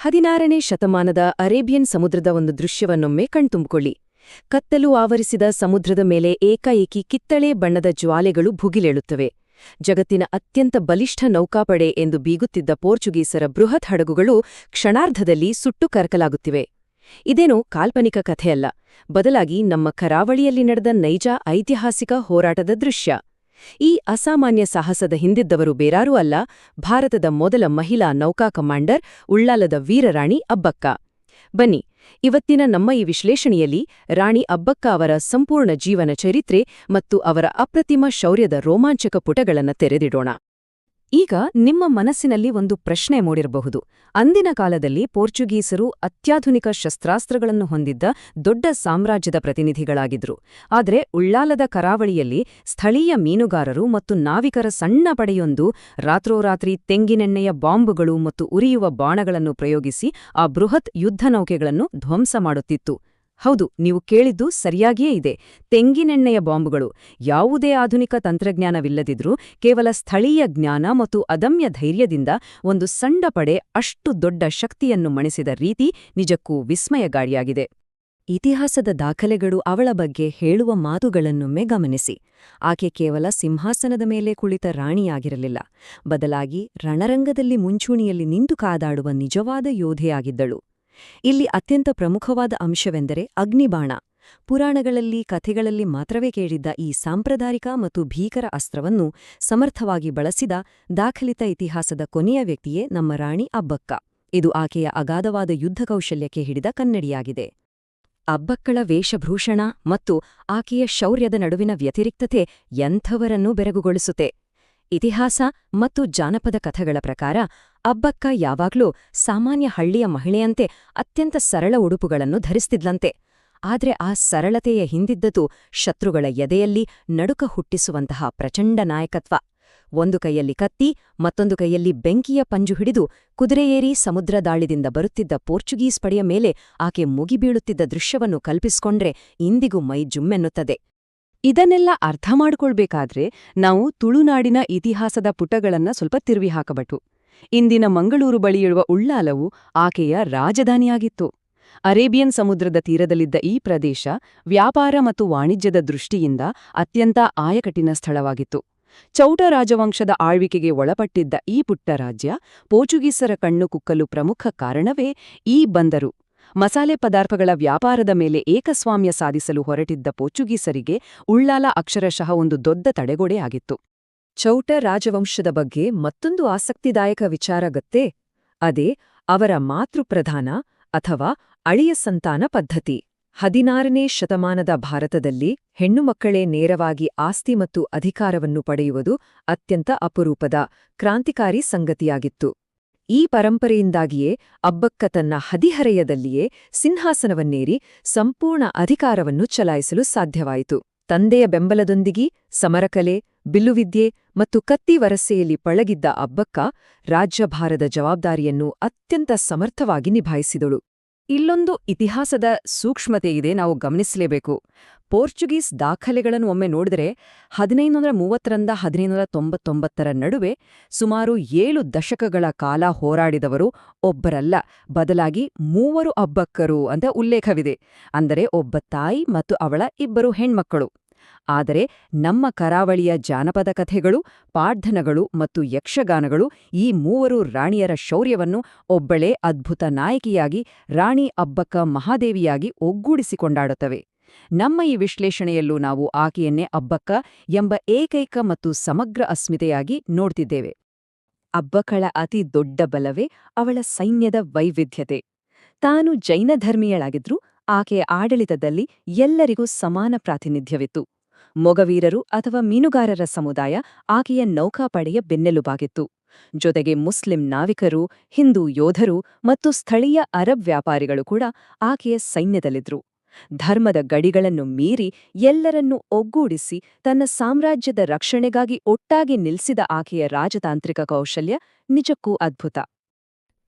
16ನೇ ಶತಮಾನದ ಅರೇಬಿಯನ್ ಸಮುದ್ರದ ಒಂದು ದೃಶ್ಯವನ್ನೊಮ್ಮೆ ಕಣ್ತುಂಬಿಕೊಳ್ಳಿ. ಕತ್ತಲು ಆವರಿಸಿದ ಸಮುದ್ರದ ಮೇಲೆ ಏಕಾಏಕಿ ಕಿತ್ತಳೆ ಬಣ್ಣದ ಜ್ವಾಲೆಗಳು ಭುಗಿಲೇಳುತ್ತವೆ. ಜಗತ್ತಿನ ಅತ್ಯಂತ ಬಲಿಷ್ಠ ನೌಕಾಪಡೆ ಎಂದು ಬೀಗುತ್ತಿದ್ದ ಪೋರ್ಚುಗೀಸರ ಬೃಹತ್ ಹಡಗುಗಳು ಕ್ಷಣಾರ್ಧದಲ್ಲಿ ಸುಟ್ಟು ಕರಕಲಾಗುತ್ತಿವೆ. ಇದೇನೋ ಕಾಲ್ಪನಿಕ ಕಥೆಯಲ್ಲ, ಬದಲಾಗಿ ನಮ್ಮ ಕರಾವಳಿಯಲ್ಲಿ ನಡೆದ ನೈಜ ಐತಿಹಾಸಿಕ ಹೋರಾಟದ ದೃಶ್ಯ. ಈ ಅಸಾಮಾನ್ಯ ಸಾಹಸದ ಹಿಂದಿದ್ದವರು ಬೇರಾರೂ ಅಲ್ಲ, ಭಾರತದ ಮೊದಲ ಮಹಿಳಾ ನೌಕಾ ಕಮಾಂಡರ್ ಉಳ್ಳಾಲದ ವೀರರಾಣಿ ಅಬ್ಬಕ್ಕ. ಬನ್ನಿ, ಇವತ್ತಿನ ನಮ್ಮ ಈ ವಿಶ್ಲೇಷಣೆಯಲ್ಲಿ ರಾಣಿ ಅಬ್ಬಕ್ಕ ಅವರ ಸಂಪೂರ್ಣ ಜೀವನ ಚರಿತ್ರೆ ಮತ್ತು ಅವರ ಅಪ್ರತಿಮ ಶೌರ್ಯದ ರೋಮಾಂಚಕ ಪುಟಗಳನ್ನು ತೆರೆದಿಡೋಣ. ಈಗ ನಿಮ್ಮ ಮನಸ್ಸಿನಲ್ಲಿ ಒಂದು ಪ್ರಶ್ನೆ ಮೂಡಿರಬಹುದು. ಅಂದಿನ ಕಾಲದಲ್ಲಿ ಪೋರ್ಚುಗೀಸರು ಅತ್ಯಾಧುನಿಕ ಶಸ್ತ್ರಾಸ್ತ್ರಗಳನ್ನು ಹೊಂದಿದ್ದ ದೊಡ್ಡ ಸಾಮ್ರಾಜ್ಯದ ಪ್ರತಿನಿಧಿಗಳಾಗಿದ್ರು. ಆದರೆ ಉಳ್ಳಾಲದ ಕರಾವಳಿಯಲ್ಲಿ ಸ್ಥಳೀಯ ಮೀನುಗಾರರು ಮತ್ತು ನಾವಿಕರ ಸಣ್ಣ ಪಡೆಯೊಂದು ರಾತ್ರೋರಾತ್ರಿ ತೆಂಗಿನೆಣ್ಣೆಯ ಬಾಂಬುಗಳು ಮತ್ತು ಉರಿಯುವ ಬಾಣಗಳನ್ನು ಪ್ರಯೋಗಿಸಿ ಆ ಬೃಹತ್ ಯುದ್ಧ ನೌಕೆಗಳನ್ನು ಧ್ವಂಸ ಮಾಡುತ್ತಿತ್ತು. ಹೌದು, ನೀವು ಕೇಳಿದ್ದು ಸರಿಯಾಗಿಯೇ ಇದೆ. ತೆಂಗಿನೆಣ್ಣೆಯ ಬಾಂಬುಗಳು. ಯಾವುದೇ ಆಧುನಿಕ ತಂತ್ರಜ್ಞಾನವಿಲ್ಲದಿದ್ರೂ ಕೇವಲ ಸ್ಥಳೀಯ ಜ್ಞಾನ ಮತ್ತು ಅದಮ್ಯ ಧೈರ್ಯದಿಂದ ಒಂದು ಸಣ್ಣ ಪಡೆ ಅಷ್ಟು ದೊಡ್ಡ ಶಕ್ತಿಯನ್ನು ಮಣಿಸಿದ ರೀತಿ ನಿಜಕ್ಕೂ ವಿಸ್ಮಯಗಾರಿಯಾಗಿದೆ. ಇತಿಹಾಸದ ದಾಖಲೆಗಳು ಅವಳ ಬಗ್ಗೆ ಹೇಳುವ ಮಾತುಗಳನ್ನೊಮ್ಮೆ ಗಮನಿಸಿ. ಆಕೆ ಕೇವಲ ಸಿಂಹಾಸನದ ಮೇಲೆ ಕುಳಿತ ರಾಣಿಯಾಗಿರಲಿಲ್ಲ, ಬದಲಾಗಿ ರಣರಂಗದಲ್ಲಿ ಮುಂಚೂಣಿಯಲ್ಲಿ ನಿಂತು ಕಾದಾಡುವ ನಿಜವಾದ ಯೋಧೆಯಾಗಿದ್ದಳು. ಇಲ್ಲಿ ಅತ್ಯಂತ ಪ್ರಮುಖವಾದ ಅಂಶವೆಂದರೆ ಅಗ್ನಿಬಾಣ. ಪುರಾಣಗಳಲ್ಲಿ ಕಥೆಗಳಲ್ಲಿ ಮಾತ್ರವೇ ಕೇಳಿದ್ದ ಈ ಸಾಂಪ್ರದಾಯಿಕ ಮತ್ತು ಭೀಕರ ಅಸ್ತ್ರವನ್ನು ಸಮರ್ಥವಾಗಿ ಬಳಸಿದ ದಾಖಲಿತ ಇತಿಹಾಸದ ಕೊನೆಯ ವ್ಯಕ್ತಿಯೇ ನಮ್ಮ ರಾಣಿ ಅಬ್ಬಕ್ಕ. ಇದು ಆಕೆಯ ಅಗಾಧವಾದ ಯುದ್ಧ ಕೌಶಲ್ಯಕ್ಕೆ ಹಿಡಿದ ಕನ್ನಡಿಯಾಗಿದೆ. ಅಬ್ಬಕ್ಕಳ ವೇಷಭೂಷಣ ಮತ್ತು ಆಕೆಯ ಶೌರ್ಯದ ನಡುವಿನ ವ್ಯತಿರಿಕ್ತತೆ ಎಂಥವರನ್ನೂ ಬೆರಗುಗೊಳಿಸುತ್ತೆ. ಇತಿಹಾಸ ಮತ್ತು ಜಾನಪದ ಕಥೆಗಳ ಪ್ರಕಾರ ಅಬ್ಬಕ್ಕ ಯಾವಾಗ್ಲೂ ಸಾಮಾನ್ಯ ಹಳ್ಳಿಯ ಮಹಿಳೆಯಂತೆ ಅತ್ಯಂತ ಸರಳ ಉಡುಪುಗಳನ್ನು ಧರಿಸ್ತಿದ್ಲಂತೆ. ಆದ್ರೆ ಆ ಸರಳತೆಯ ಹಿಂದಿದ್ದದು ಶತ್ರುಗಳ ಎದೆಯಲ್ಲಿ ನಡುಕ ಹುಟ್ಟಿಸುವಂತಹ ಪ್ರಚಂಡ ನಾಯಕತ್ವ. ಒಂದು ಕೈಯಲ್ಲಿ ಕತ್ತಿ, ಮತ್ತೊಂದು ಕೈಯಲ್ಲಿ ಬೆಂಕಿಯ ಪಂಜು ಹಿಡಿದು ಕುದುರೆಯೇರಿ ಸಮುದ್ರ ದಾಳಿದಿಂದ ಬರುತ್ತಿದ್ದ ಪೋರ್ಚುಗೀಸ್ ಪಡೆಯ ಮೇಲೆ ಆಕೆ ಮುಗಿಬೀಳುತ್ತಿದ್ದ ದೃಶ್ಯವನ್ನು ಕಲ್ಪಿಸಿಕೊಂಡ್ರೆ ಇಂದಿಗೂ ಮೈ ಜುಮ್ಮೆನ್ನುತ್ತದೆ. ಇದನ್ನೆಲ್ಲ ಅರ್ಥ ಮಾಡಿಕೊಳ್ಬೇಕಾದ್ರೆ ನಾವು ತುಳುನಾಡಿನ ಇತಿಹಾಸದ ಪುಟಗಳನ್ನ ಸ್ವಲ್ಪ ತಿರುವಿ ಹಾಕಬೇಕು. ಇಂದಿನ ಮಂಗಳೂರು ಬಳಿಯಿರುವ ಉಳ್ಳಾಲವು ಆಕೆಯ ರಾಜಧಾನಿಯಾಗಿತ್ತು. ಅರೇಬಿಯನ್ ಸಮುದ್ರದ ತೀರದಲ್ಲಿದ್ದ ಈ ಪ್ರದೇಶ ವ್ಯಾಪಾರ ಮತ್ತು ವಾಣಿಜ್ಯದ ದೃಷ್ಟಿಯಿಂದ ಅತ್ಯಂತ ಆಯಕಟ್ಟಿನ ಸ್ಥಳವಾಗಿತ್ತು. ಚೌಟ ರಾಜವಂಶದ ಆಳ್ವಿಕೆಗೆ ಒಳಪಟ್ಟಿದ್ದ ಈ ಪುಟ್ಟ ರಾಜ್ಯ ಪೋರ್ಚುಗೀಸರ ಕಣ್ಣು ಕುಕ್ಕಲು ಪ್ರಮುಖ ಕಾರಣವೇ ಈ ಬಂದರು. ಮಸಾಲೆ ಪದಾರ್ಥಗಳ ವ್ಯಾಪಾರದ ಮೇಲೆ ಏಕಸ್ವಾಮ್ಯ ಸಾಧಿಸಲು ಹೊರಟಿದ್ದ ಪೋರ್ಚುಗೀಸರಿಗೆ ಉಳ್ಳಾಲ ಅಕ್ಷರಶಃ ಒಂದು ದೊಡ್ಡ ತಡೆಗೋಡೆಯಾಗಿತ್ತು. ಚೌಟ ರಾಜವಂಶದ ಬಗ್ಗೆ ಮತ್ತೊಂದು ಆಸಕ್ತಿದಾಯಕ ವಿಚಾರ ಗೊತ್ತೇ? ಅದೇ ಅವರ ಮಾತೃಪ್ರಧಾನ ಅಥವಾ ಅಳಿಯ ಸಂತಾನ ಪದ್ಧತಿ. 16ನೇ ಶತಮಾನದ ಭಾರತದಲ್ಲಿ ಹೆಣ್ಣುಮಕ್ಕಳೇ ನೇರವಾಗಿ ಆಸ್ತಿ ಮತ್ತು ಅಧಿಕಾರವನ್ನು ಪಡೆಯುವುದು ಅತ್ಯಂತ ಅಪರೂಪದ, ಕ್ರಾಂತಿಕಾರಿ ಸಂಗತಿಯಾಗಿತ್ತು. ಈ ಪರಂಪರೆಯಿಂದಾಗಿಯೇ ಅಬ್ಬಕ್ಕ ತನ್ನ ಹದಿಹರೆಯದಲ್ಲಿಯೇ ಸಿಂಹಾಸನವನ್ನೇರಿ ಸಂಪೂರ್ಣ ಅಧಿಕಾರವನ್ನು ಚಲಾಯಿಸಲು ಸಾಧ್ಯವಾಯಿತು. ತಂದೆಯ ಬೆಂಬಲದೊಂದಿಗೆ ಸಮರಕಲೆ, ಬಿಲ್ಲುವಿದ್ಯೆ ಮತ್ತು ಕತ್ತಿ ವರಸೆಯಲ್ಲಿ ಪಳಗಿದ್ದ ಅಬ್ಬಕ್ಕ ರಾಜ್ಯಭಾರದ ಜವಾಬ್ದಾರಿಯನ್ನು ಅತ್ಯಂತ ಸಮರ್ಥವಾಗಿ ನಿಭಾಯಿಸಿದಳು. ಇಲ್ಲೊಂದು ಇತಿಹಾಸದ ಸೂಕ್ಷ್ಮತೆಯಿದೆ, ನಾವು ಗಮನಿಸಲೇಬೇಕು. ಪೋರ್ಚುಗೀಸ್ ದಾಖಲೆಗಳನ್ನು ಒಮ್ಮೆ ನೋಡಿದರೆ 1530ರಿಂದ 1599ರ ನಡುವೆ ಸುಮಾರು 7 ದಶಕಗಳ ಕಾಲ ಹೋರಾಡಿದವರು ಒಬ್ಬರಲ್ಲ, ಬದಲಾಗಿ 3 ಅಬ್ಬಕ್ಕರು ಅಂತ ಉಲ್ಲೇಖವಿದೆ. ಅಂದರೆ ಒಬ್ಬ ತಾಯಿ ಮತ್ತು ಅವಳ 2 ಹೆಣ್ಮಕ್ಕಳು. ಆದರೆ ನಮ್ಮ ಕರಾವಳಿಯ ಜಾನಪದ ಕಥೆಗಳು, ಪಾಡ್ಧನಗಳು ಮತ್ತು ಯಕ್ಷಗಾನಗಳು ಈ 3 ರಾಣಿಯರ ಶೌರ್ಯವನ್ನು ಒಬ್ಬಳೇ ಅದ್ಭುತ ನಾಯಕಿಯಾಗಿ ರಾಣಿ ಅಬ್ಬಕ್ಕ ಮಹಾದೇವಿಯಾಗಿ ಒಗ್ಗೂಡಿಸಿಕೊಂಡಾಡುತ್ತವೆ. ನಮ್ಮ ಈ ವಿಶ್ಲೇಷಣೆಯಲ್ಲೂ ನಾವು ಆಕೆಯನ್ನೇ ಅಬ್ಬಕ್ಕ ಎಂಬ ಏಕೈಕ ಮತ್ತು ಸಮಗ್ರ ಅಸ್ಮಿತೆಯಾಗಿ ನೋಡ್ತಿದ್ದೇವೆ. ಅಬ್ಬಕ್ಕಳ ಅತಿ ದೊಡ್ಡ ಬಲವೇ ಅವಳ ಸೈನ್ಯದ ವೈವಿಧ್ಯತೆ. ತಾನು ಜೈನ ಧರ್ಮೀಯಳಾಗಿದ್ರೂ ಆಕೆಯ ಆಡಳಿತದಲ್ಲಿ ಎಲ್ಲರಿಗೂ ಸಮಾನ ಪ್ರಾತಿನಿಧ್ಯವಿತ್ತು. ಮೊಗವೀರರು ಅಥವಾ ಮೀನುಗಾರರ ಸಮುದಾಯ ಆಕೆಯ ನೌಕಾಪಡೆಯ ಬೆನ್ನೆಲುಬಾಗಿತ್ತು. ಜೊತೆಗೆ ಮುಸ್ಲಿಂ ನಾವಿಕರು, ಹಿಂದೂ ಯೋಧರು ಮತ್ತು ಸ್ಥಳೀಯ ಅರಬ್ ವ್ಯಾಪಾರಿಗಳು ಕೂಡ ಆಕೆಯ ಸೈನ್ಯದಲ್ಲಿದ್ರು. ಧರ್ಮದ ಗಡಿಗಳನ್ನು ಮೀರಿ ಎಲ್ಲರನ್ನೂ ಒಗ್ಗೂಡಿಸಿ ತನ್ನ ಸಾಮ್ರಾಜ್ಯದ ರಕ್ಷಣೆಗಾಗಿ ಒಟ್ಟಾಗಿ ನಿಲ್ಲಿಸಿದ ಆಕೆಯ ರಾಜತಾಂತ್ರಿಕ ಕೌಶಲ್ಯ ನಿಜಕ್ಕೂ ಅದ್ಭುತ.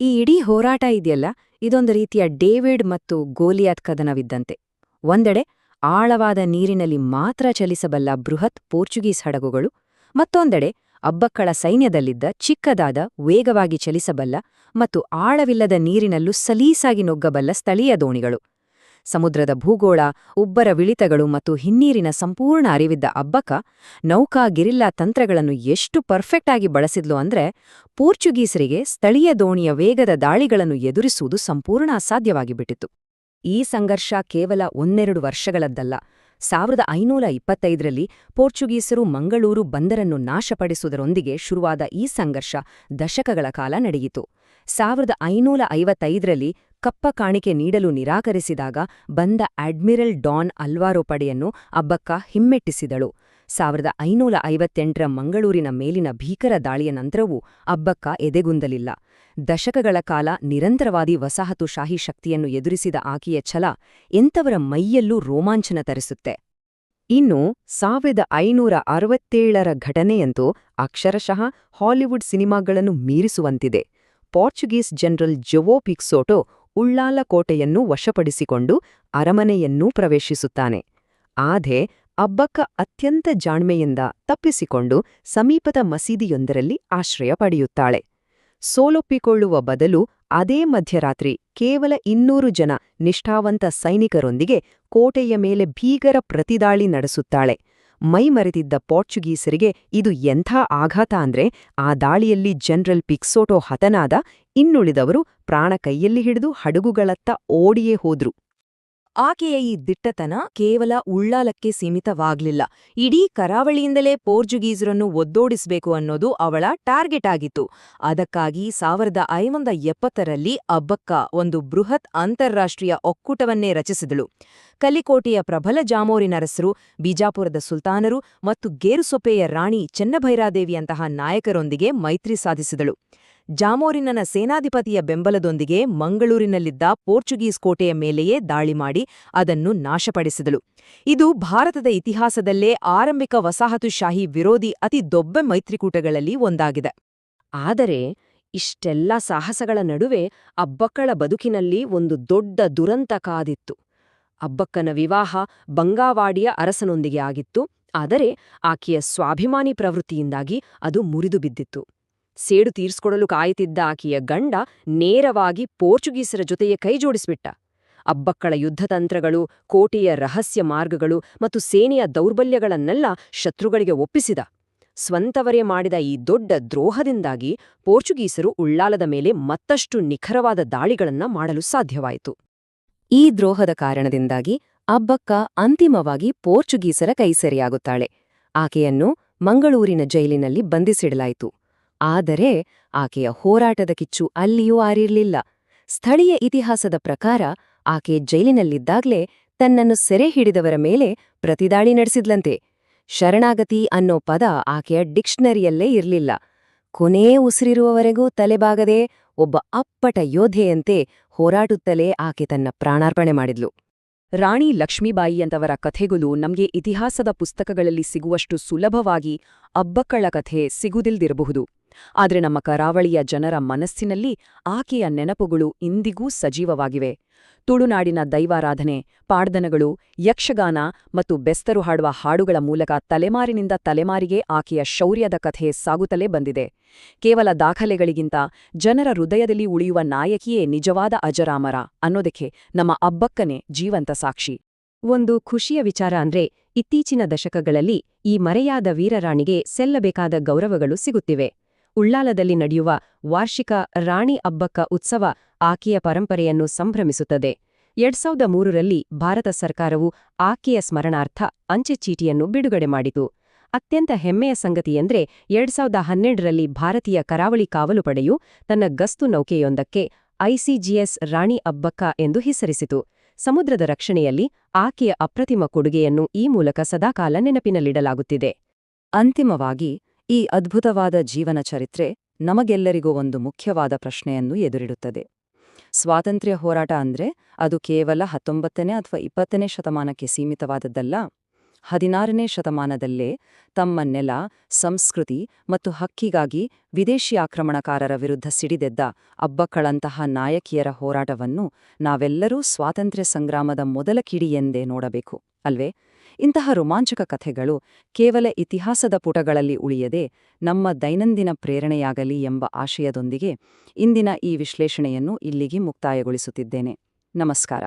ಈ ಇಡೀ ಹೋರಾಟ ಇದೆಯಲ್ಲ, ಇದೊಂದು ರೀತಿಯ ಡೇವಿಡ್ ಮತ್ತು ಗೋಲಿಯಾತ್ ಕದನವಿದ್ದಂತೆ. ಒಂದೆಡೆ ಆಳವಾದ ನೀರಿನಲ್ಲಿ ಮಾತ್ರ ಚಲಿಸಬಲ್ಲ ಬೃಹತ್ ಪೋರ್ಚುಗೀಸ್ ಹಡಗುಗಳು, ಮತ್ತೊಂದೆಡೆ ಅಬ್ಬಕ್ಕಳ ಸೈನ್ಯದಲ್ಲಿದ್ದ ಚಿಕ್ಕದಾದ ವೇಗವಾಗಿ ಚಲಿಸಬಲ್ಲ ಮತ್ತು ಆಳವಿಲ್ಲದ ನೀರಿನಲ್ಲೂ ಸಲೀಸಾಗಿ ನುಗ್ಗಬಲ್ಲ ಸ್ಥಳೀಯ ದೋಣಿಗಳು. ಸಮುದ್ರದ ಭೂಗೋಳ, ಉಬ್ಬರ ವಿಳಿತಗಳು ಮತ್ತು ಹಿನ್ನೀರಿನ ಸಂಪೂರ್ಣ ಅರಿವಿದ್ದ ಅಬ್ಬಕ್ಕ ನೌಕಾ ಗಿರಿಲ್ಲಾ ತಂತ್ರಗಳನ್ನು ಎಷ್ಟು ಪರ್ಫೆಕ್ಟ್ ಆಗಿ ಬಳಸಿದ್ಲು ಅಂದ್ರೆ ಪೋರ್ಚುಗೀಸರಿಗೆ ಸ್ಥಳೀಯ ದೋಣಿಯ ವೇಗದ ದಾಳಿಗಳನ್ನು ಎದುರಿಸುವುದು ಸಂಪೂರ್ಣ ಅಸಾಧ್ಯವಾಗಿಬಿಟ್ಟಿತು. ಈ ಸಂಘರ್ಷ ಕೇವಲ 1-2 ವರ್ಷಗಳದ್ದಲ್ಲ. 1525ರಲ್ಲಿ ಪೋರ್ಚುಗೀಸರು ಮಂಗಳೂರು ಬಂದರನ್ನು ನಾಶಪಡಿಸುವುದರೊಂದಿಗೆ ಶುರುವಾದ ಈ ಸಂಘರ್ಷ ದಶಕಗಳ ಕಾಲ ನಡೆಯಿತು. 1555ರಲ್ಲಿ ಕಪ್ಪ ಕಾಣಿಕೆ ನೀಡಲು ನಿರಾಕರಿಸಿದಾಗ ಬಂದ ಅಡ್ಮಿರಲ್ ಡಾನ್ ಅಲ್ವಾರೊ ಪಡೆಯನ್ನು ಅಬ್ಬಕ್ಕ ಹಿಮ್ಮೆಟ್ಟಿಸಿದಳು. 1558ರ ಮಂಗಳೂರಿನ ಮೇಲಿನ ಭೀಕರ ದಾಳಿಯ ನಂತರವೂ ಅಬ್ಬಕ್ಕ ಎದೆಗುಂದಲಿಲ್ಲ. ದಶಕಗಳ ಕಾಲ ನಿರಂತರವಾದಿ ವಸಾಹತುಶಾಹಿ ಶಕ್ತಿಯನ್ನು ಎದುರಿಸಿದ ಆಕೆಯ ಛಲ ಎಂಥವರ ಮೈಯಲ್ಲೂ ರೋಮಾಂಚನ ತರಿಸುತ್ತೆ. ಇನ್ನು 1567ರ ಘಟನೆಯಂತೂ ಅಕ್ಷರಶಃ ಹಾಲಿವುಡ್ ಸಿನಿಮಾಗಳನ್ನು ಮೀರಿಸುವಂತಿದೆ. ಪೋರ್ಚುಗೀಸ್ ಜನರಲ್ ಜೊವೊ ಪಿಕ್ಸೋಟೋ ಉಳ್ಳಾಲ ಕೋಟೆಯನ್ನು ವಶಪಡಿಸಿಕೊಂಡು ಅರಮನೆಯನ್ನೂ ಪ್ರವೇಶಿಸುತ್ತಾನೆ. ಆದ್ರೆ ಅಬ್ಬಕ್ಕ ಅತ್ಯಂತ ಜಾಣ್ಮೆಯಿಂದ ತಪ್ಪಿಸಿಕೊಂಡು ಸಮೀಪದ ಮಸೀದಿಯೊಂದರಲ್ಲಿ ಆಶ್ರಯ ಪಡೆಯುತ್ತಾಳೆ. ಸೋಲೊಪ್ಪಿಕೊಳ್ಳುವ ಬದಲು ಅದೇ ಮಧ್ಯರಾತ್ರಿ ಕೇವಲ 200 ಜನ ನಿಷ್ಠಾವಂತ ಸೈನಿಕರೊಂದಿಗೆ ಕೋಟೆಯ ಮೇಲೆ ಭೀಕರ ಪ್ರತಿದಾಳಿ ನಡೆಸುತ್ತಾಳೆ. ಮೈಮರೆತಿದ್ದ ಪೋರ್ಚುಗೀಸರಿಗೆ ಇದು ಎಂಥ ಆಘಾತ ಅಂದ್ರೆ ಆ ದಾಳಿಯಲ್ಲಿ ಜನರಲ್ ಪಿಕ್ಸೋಟೋ ಹತನಾದ, ಇನ್ನುಳಿದವರು ಪ್ರಾಣ ಕೈಯಲ್ಲಿ ಹಿಡಿದು ಹಡಗುಗಳತ್ತ ಓಡಿಯೇ ಹೋದ್ರು. ಆಕೆಯ ಈ ದಿಟ್ಟತನ ಕೇವಲ ಉಳ್ಳಾಲಕ್ಕೆ ಸೀಮಿತವಾಗ್ಲಿಲ್ಲ. ಇಡೀ ಕರಾವಳಿಯಿಂದಲೇ ಪೋರ್ಚುಗೀಸರನ್ನು ಒದ್ದೋಡಿಸಬೇಕು ಅನ್ನೋದು ಅವಳ ಟಾರ್ಗೆಟ್ ಆಗಿತ್ತು. ಅದಕ್ಕಾಗಿ 1570ರಲ್ಲಿ ಅಬ್ಬಕ್ಕ ಒಂದು ಬೃಹತ್ ಅಂತಾರಾಷ್ಟ್ರೀಯ ಒಕ್ಕೂಟವನ್ನೇ ರಚಿಸಿದಳು. ಕಲಿಕೋಟೆಯ ಪ್ರಬಲ ಜಾಮೋರಿನರಸರು, ಬಿಜಾಪುರದ ಸುಲ್ತಾನರು ಮತ್ತು ಗೇರುಸೊಪ್ಪೆಯ ರಾಣಿ ಚೆನ್ನಭೈರಾದೇವಿಯಂತಹ ನಾಯಕರೊಂದಿಗೆ ಮೈತ್ರಿ ಸಾಧಿಸಿದಳು. ಜಾಮೋರಿನನ ಸೇನಾಧಿಪತಿಯ ಬೆಂಬಲದೊಂದಿಗೆ ಮಂಗಳೂರಿನಲ್ಲಿದ್ದ ಪೋರ್ಚುಗೀಸ್ ಕೋಟೆಯ ಮೇಲೆಯೇ ದಾಳಿ ಮಾಡಿ ಅದನ್ನು ನಾಶಪಡಿಸಿದಳು. ಇದು ಭಾರತದ ಇತಿಹಾಸದಲ್ಲೇ ಆರಂಭಿಕ ವಸಾಹತುಶಾಹಿ ವಿರೋಧಿ ಅತಿ ದೊಡ್ಡ ಮೈತ್ರಿಕೂಟಗಳಲ್ಲಿ ಒಂದಾಗಿದೆ. ಆದರೆ ಇಷ್ಟೆಲ್ಲ ಸಾಹಸಗಳ ನಡುವೆ ಅಬ್ಬಕ್ಕಳ ಬದುಕಿನಲ್ಲಿ ಒಂದು ದೊಡ್ಡ ದುರಂತ ಕಾದಿತ್ತು. ಅಬ್ಬಕ್ಕನ ವಿವಾಹ ಬಂಗಾವಾಡಿಯ ಅರಸನೊಂದಿಗೆ ಆಗಿತ್ತು. ಆದರೆ ಆಕೆಯ ಸ್ವಾಭಿಮಾನಿ ಪ್ರವೃತ್ತಿಯಿಂದಾಗಿ ಅದು ಮುರಿದು ಬಿದ್ದಿತ್ತು. ಸೇಡು ತೀರ್ಸ್ಕೊಡಲು ಕಾಯುತ್ತಿದ್ದ ಆಕೆಯ ಗಂಡ ನೇರವಾಗಿ ಪೋರ್ಚುಗೀಸರ ಜೊತೆಯೇ ಕೈಜೋಡಿಸ್ಬಿಟ್ಟ. ಅಬ್ಬಕ್ಕಳ ಯುದ್ಧತಂತ್ರಗಳು, ಕೋಟೆಯ ರಹಸ್ಯ ಮಾರ್ಗಗಳು ಮತ್ತು ಸೇನೆಯ ದೌರ್ಬಲ್ಯಗಳನ್ನೆಲ್ಲ ಶತ್ರುಗಳಿಗೆ ಒಪ್ಪಿಸಿದ. ಸ್ವಂತವರೇ ಮಾಡಿದ ಈ ದೊಡ್ಡ ದ್ರೋಹದಿಂದಾಗಿ ಪೋರ್ಚುಗೀಸರು ಉಳ್ಳಾಲದ ಮೇಲೆ ಮತ್ತಷ್ಟು ನಿಖರವಾದ ದಾಳಿಗಳನ್ನ ಮಾಡಲು ಸಾಧ್ಯವಾಯಿತು. ಈ ದ್ರೋಹದ ಕಾರಣದಿಂದಾಗಿ ಅಬ್ಬಕ್ಕ ಅಂತಿಮವಾಗಿ ಪೋರ್ಚುಗೀಸರ ಕೈಸೆರೆಯಾಗುತ್ತಾಳೆ. ಆಕೆಯನ್ನು ಮಂಗಳೂರಿನ ಜೈಲಿನಲ್ಲಿ ಬಂಧಿಸಿಡಲಾಯಿತು. ಆದರೆ ಆಕೆಯ ಹೋರಾಟದ ಕಿಚ್ಚು ಅಲ್ಲಿಯೂ ಆರಿರಲಿಲ್ಲ. ಸ್ಥಳೀಯ ಇತಿಹಾಸದ ಪ್ರಕಾರ ಆಕೆ ಜೈಲಿನಲ್ಲಿದ್ದಾಗ್ಲೇ ತನ್ನನ್ನು ಸೆರೆ ಹಿಡಿದವರ ಮೇಲೆ ಪ್ರತಿದಾಳಿ ನಡೆಸಿದ್ಲಂತೆ. ಶರಣಾಗತಿ ಅನ್ನೋ ಪದ ಆಕೆಯ ಡಿಕ್ಷನರಿಯಲ್ಲೇ ಇರಲಿಲ್ಲ. ಕೊನೇ ಉಸಿರಿರುವವರೆಗೂ ತಲೆಬಾಗದೆ ಒಬ್ಬ ಅಪ್ಪಟ ಯೋಧೆಯಂತೆ ಹೋರಾಡುತ್ತಲೇ ಆಕೆ ತನ್ನ ಪ್ರಾಣಾರ್ಪಣೆ ಮಾಡಿದ್ಲು. ರಾಣಿ ಲಕ್ಷ್ಮೀಬಾಯಿಯಂತವರ ಕಥೆಗಳು ನಮಗೆ ಇತಿಹಾಸದ ಪುಸ್ತಕಗಳಲ್ಲಿ ಸಿಗುವಷ್ಟು ಸುಲಭವಾಗಿ ಅಬ್ಬಕ್ಕಳ ಕಥೆ ಸಿಗುದಿಲ್ದಿರಬಹುದು. ಆದ್ರೆ ನಮ್ಮ ಕರಾವಳಿಯ ಜನರ ಮನಸ್ಸಿನಲ್ಲಿ ಆಕೆಯ ನೆನಪುಗಳು ಇಂದಿಗೂ ಸಜೀವವಾಗಿವೆ. ತುಳುನಾಡಿನ ದೈವಾರಾಧನೆ, ಪಾಡ್ದನಗಳು, ಯಕ್ಷಗಾನ ಮತ್ತು ಬೆಸ್ತರು ಹಾಡುವ ಹಾಡುಗಳ ಮೂಲಕ ತಲೆಮಾರಿನಿಂದ ತಲೆಮಾರಿಗೆ ಆಕೆಯ ಶೌರ್ಯದ ಕಥೆ ಸಾಗುತ್ತಲೇ ಬಂದಿದೆ. ಕೇವಲ ದಾಖಲೆಗಳಿಗಿಂತ ಜನರ ಹೃದಯದಲ್ಲಿ ಉಳಿಯುವ ನಾಯಕಿಯೇ ನಿಜವಾದ ಅಜರಾಮರ ಅನ್ನೋದಕ್ಕೆ ನಮ್ಮ ಅಬ್ಬಕ್ಕನೇ ಜೀವಂತ ಸಾಕ್ಷಿ. ಒಂದು ಖುಷಿಯ ವಿಚಾರ ಅಂದ್ರೆ ಇತ್ತೀಚಿನ ದಶಕಗಳಲ್ಲಿ ಈ ಮರೆಯಾದ ವೀರರಾಣಿಗೆ ಸಲ್ಲಬೇಕಾದ ಗೌರವಗಳು ಸಿಗುತ್ತಿವೆ. ಉಳ್ಳಾಲದಲ್ಲಿ ನಡೆಯುವ ವಾರ್ಷಿಕ ರಾಣಿ ಅಬ್ಬಕ್ಕ ಉತ್ಸವ ಆಕೆಯ ಪರಂಪರೆಯನ್ನು ಸಂಭ್ರಮಿಸುತ್ತದೆ. 2003ರಲ್ಲಿ ಭಾರತ ಸರ್ಕಾರವು ಆಕೆಯ ಸ್ಮರಣಾರ್ಥ ಅಂಚೆ ಚೀಟಿಯನ್ನು ಬಿಡುಗಡೆ ಮಾಡಿತು. ಅತ್ಯಂತ ಹೆಮ್ಮೆಯ ಸಂಗತಿಯೆಂದ್ರೆ 2012ರಲ್ಲಿ ಭಾರತೀಯ ಕರಾವಳಿ ಕಾವಲು ಪಡೆಯು ತನ್ನ ಗಸ್ತು ನೌಕೆಯೊಂದಕ್ಕೆ ICGS ರಾಣಿ ಅಬ್ಬಕ್ಕ ಎಂದು ಹೆಸರಿಸಿತು. ಸಮುದ್ರದ ರಕ್ಷಣೆಯಲ್ಲಿ ಆಕೆಯ ಅಪ್ರತಿಮ ಕೊಡುಗೆಯನ್ನು ಈ ಮೂಲಕ ಸದಾಕಾಲ ನೆನಪಿನಲ್ಲಿಡಲಾಗುತ್ತಿದೆ. ಅಂತಿಮವಾಗಿ ಈ ಅದ್ಭುತವಾದ ಜೀವನ ಚರಿತ್ರೆ ನಮಗೆಲ್ಲರಿಗೂ ಒಂದು ಮುಖ್ಯವಾದ ಪ್ರಶ್ನೆಯನ್ನು ಎದುರಿಡುತ್ತದೆ. ಸ್ವಾತಂತ್ರ್ಯ ಹೋರಾಟ ಅಂದ್ರೆ ಅದು ಕೇವಲ 19ನೇ ಅಥವಾ 20ನೇ ಶತಮಾನಕ್ಕೆ ಸೀಮಿತವಾದದ್ದಲ್ಲ. 16ನೇ ಶತಮಾನದಲ್ಲೇ ತಮ್ಮ ನೆಲ, ಸಂಸ್ಕೃತಿ ಮತ್ತು ಹಕ್ಕಿಗಾಗಿ ವಿದೇಶಿ ಆಕ್ರಮಣಕಾರರ ವಿರುದ್ಧ ಸಿಡಿದೆದ್ದ ಅಬ್ಬಕ್ಕಳಂತಹ ನಾಯಕಿಯರ ಹೋರಾಟವನ್ನು ನಾವೆಲ್ಲರೂ ಸ್ವಾತಂತ್ರ್ಯ ಸಂಗ್ರಾಮದ ಮೊದಲ ಕಿಡಿ ಎಂದೇ ನೋಡಬೇಕು ಅಲ್ವೇ? ಇಂತಹ ರೋಮಾಂಚಕ ಕಥೆಗಳು ಕೇವಲ ಇತಿಹಾಸದ ಪುಟಗಳಲ್ಲಿ ಉಳಿಯದೆ ನಮ್ಮ ದೈನಂದಿನ ಪ್ರೇರಣೆಯಾಗಲಿ ಎಂಬ ಆಶಯದೊಂದಿಗೆ ಇಂದಿನ ಈ ವಿಶ್ಲೇಷಣೆಯನ್ನು ಇಲ್ಲಿಗೆ ಮುಕ್ತಾಯಗೊಳಿಸುತ್ತಿದ್ದೇನೆ. ನಮಸ್ಕಾರ.